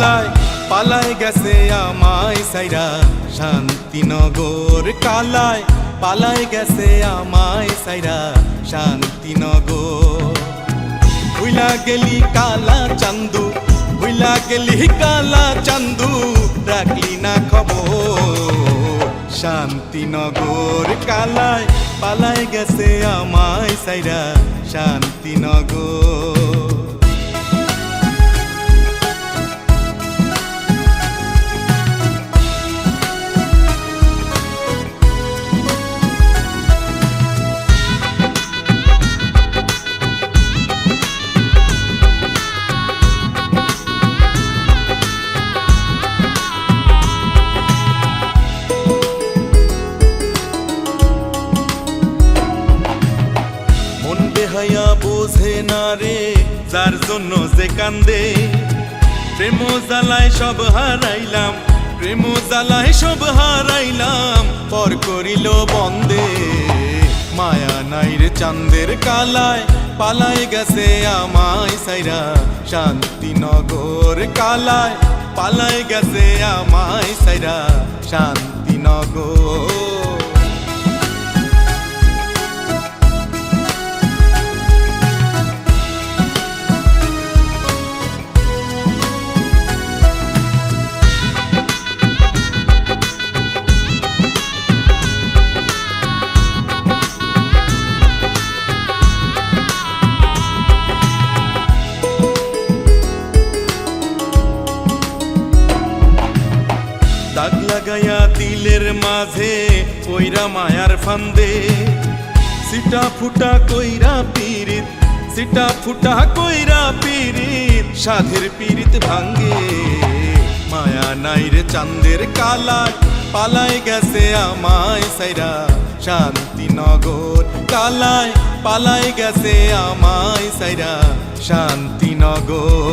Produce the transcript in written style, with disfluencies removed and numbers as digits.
কালায় পালায় গেছে আমায় সাইরা শান্তিনগর কালায় পালায় গেছে আমায় সাইরা শান্তিনগর ভুইলা গেলি কালা চান্দু ভুইলা গেলি কালা চান্দু রাখলি না খবর শান্তিনগর কালায় পালায় গেছে আমায় সাইরা শান্তিনগর হায়া বোঝে না রে যার জন্য যে কান্দে প্রেম জ্বালায় সব হারাইলাম প্রেম জ্বালায় সব হারাইলাম পর করিল বন্দে মায়া নাই রে চাঁদের কালায় পালায় গেছে আমায় সাইরা শান্তিনগর কালায় পালায় গেছে আমায় সাইরা শান্তিনগর দাগ লাগায়া দিলের মাঝে কইরা মায়ার ফান্দে সিটা ফুটা কইরা পীরিত সিটা ফুটা কইরা পীরিত সাধের পীরিত ভাঙ্গে মায়া নাই রে চাঁদের কালায় পালায় গেছে আমায় সাইরা শান্তিনগর কালায় পালায় গেছে আমায় সাইরা শান্তিনগর